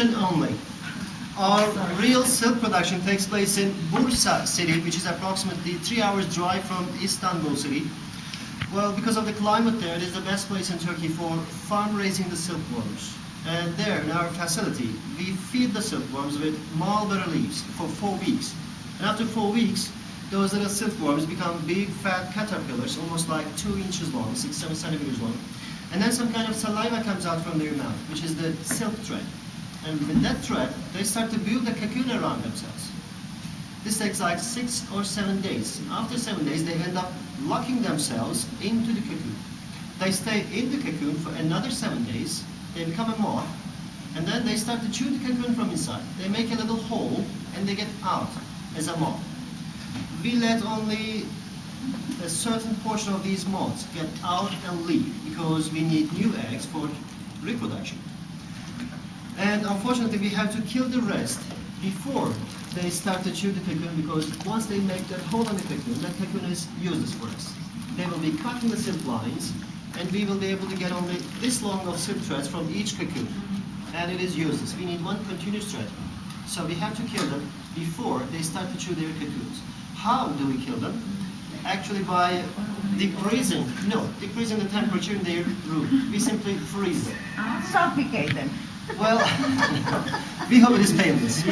Only. Our real silk production takes place in Bursa city, which is approximately 3 hours drive from Istanbul city. Well, because of the climate there, it is the best place in Turkey for farm raising the silkworms. And there, in our facility, we feed the silkworms with mulberry leaves for 4 weeks. And after 4 weeks, those little silkworms become big, fat caterpillars, almost like 2 inches long, 6-7 centimeters long. And then some kind of saliva comes out from their mouth, which is the silk thread. And with that thread, they start to build a cocoon around themselves. This takes like 6 or 7 days. After 7 days, they end up locking themselves into the cocoon. They stay in the cocoon for another 7 days. They become a moth, and then they start to chew the cocoon from inside. They make a little hole, and they get out as a moth. We let only a certain portion of these moths get out and leave because we need new eggs for reproduction. And unfortunately, we have to kill the rest before they start to chew the cocoon, because once they make that hole in the cocoon is useless for us. They will be cutting the silk lines, and we will be able to get only this long of silk threads from each cocoon. And it is useless. We need one continuous thread. So we have to kill them before they start to chew their cocoons. How do we kill them? Actually by decreasing the temperature in their room. We simply freeze them. Suffocate them. Well, we hope it is painless.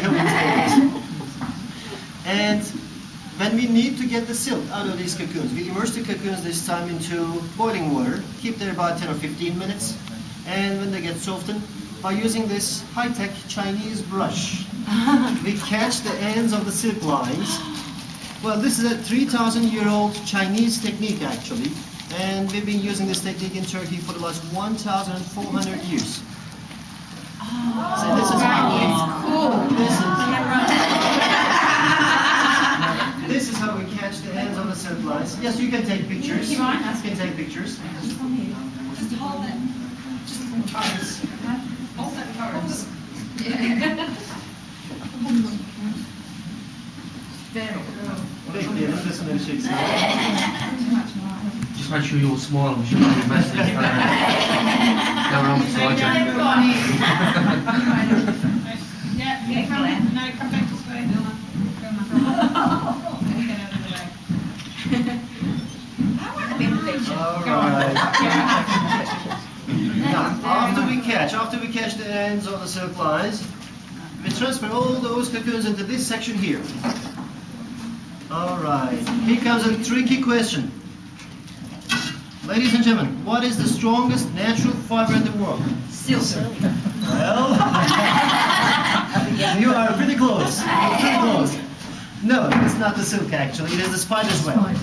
And when we need to get the silk out of these cocoons, we immerse the cocoons this time into boiling water, keep there about 10 or 15 minutes, and when they get softened, by using this high-tech Chinese brush, we catch the ends of the silk lines. Well, this is a 3,000-year-old Chinese technique, actually, and we've been using this technique in Turkey for the last 1,400 years. So this is how this is how we catch the ends of the silk lines. Yes, you can take pictures. You can take pictures. Just hold it. Just cards. Hold that cards. Bekleyelim resimleri çeksin. Just make sure you're smiling. We should be massive. Go around beside you. Yeah, come in. No, come back this way. Alright. Now, after we catch the ends of the silk lines, we transfer all those cocoons into this section here. Alright, here comes a tricky question. Ladies and gentlemen, what is the strongest natural fiber in the world? Silk. Well, you are pretty close. Pretty close. No, it's not the silk actually, it is the spider's web.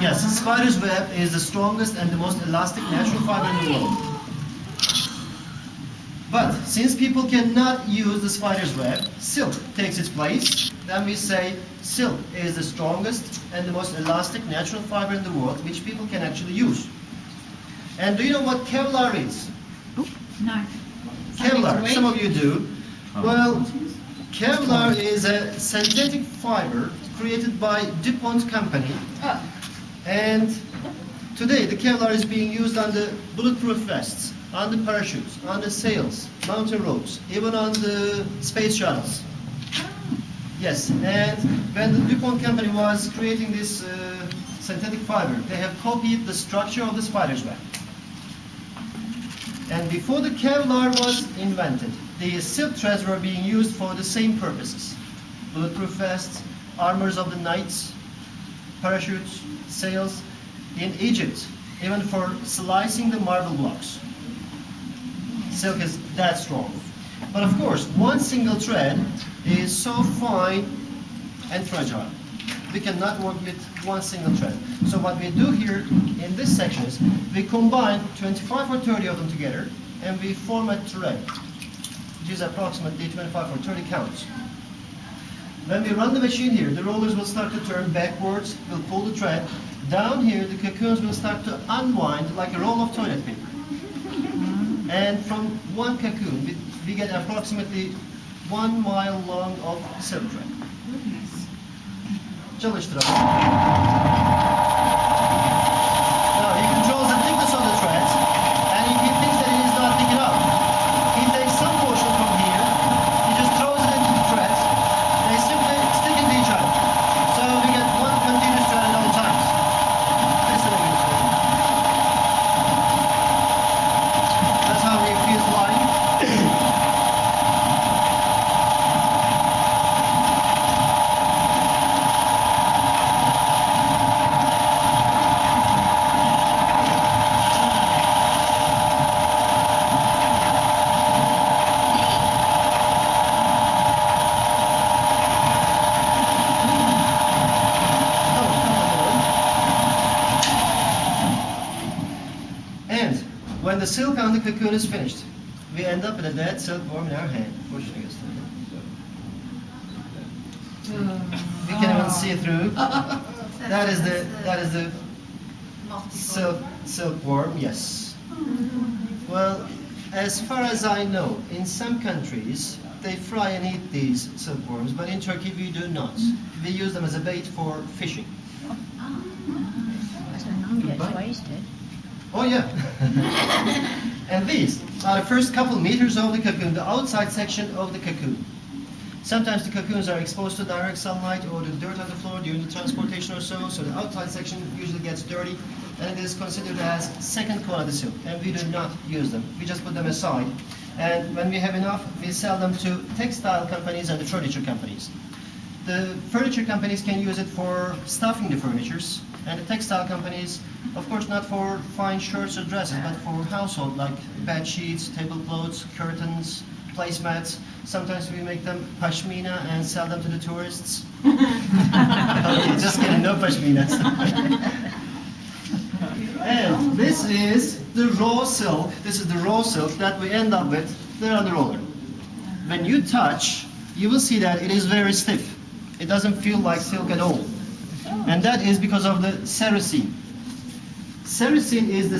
Yes, the spider's web is the strongest and the most elastic natural fiber in the world. But since people cannot use the spider's web, silk takes its place. Then we say silk is the strongest and the most elastic natural fiber in the world, which people can actually use. And do you know what Kevlar is? No. Kevlar, some of you do. Well, Kevlar is a synthetic fiber created by DuPont company. And today the Kevlar is being used on the bulletproof vests, on the parachutes, on the sails, mountain ropes, even on the space shuttles. Yes, and when the DuPont company was creating this synthetic fiber, they have copied the structure of the spider's web. And before the Kevlar was invented, the silk threads were being used for the same purposes. Bulletproof vests, armors of the knights, parachutes, sails. In Egypt, even for slicing the marble blocks. Silk is that strong. But of course, one single thread is so fine and fragile. We cannot work with one single thread. So what we do here in this section is we combine 25 or 30 of them together and we form a thread, which is approximately 25 or 30 counts. When we run the machine here, the rollers will start to turn backwards, we'll pull the thread. Down here, the cocoons will start to unwind like a roll of toilet paper. And from one cocoon, we get approximately 1 mile long of silk thread. Çalıştıralım. Now he controls the thickness of the threads, and if he thinks that he is not thick enough, he takes some portion from here the silk on the cocoon is finished. We end up with a dead silkworm in our hand. We can even see through. That is the silkworm. Yes. Well, as far as I know, in some countries they fry and eat these silkworms, but in Turkey we do not. We use them as a bait for fishing. Gets wasted. Oh yeah. And these are the first couple meters of the cocoon, the outside section of the cocoon. Sometimes the cocoons are exposed to direct sunlight or the dirt on the floor during the transportation or so the outside section usually gets dirty, and it is considered as second quality silk, and we do not use them. We just put them aside, and when we have enough, we sell them to textile companies and the furniture companies. The furniture companies can use it for stuffing the furnitures, and the textile companies, of course, not for fine shirts or dresses, but for household, like bed sheets, tablecloths, curtains, placemats. Sometimes we make them pashmina and sell them to the tourists. Okay, just kidding, no pashminas. And this is the raw silk. This is the raw silk that we end up with there on the roller. When you touch, you will see that it is very stiff. It doesn't feel like silk at all. And that is because of the sericine. Sericine is the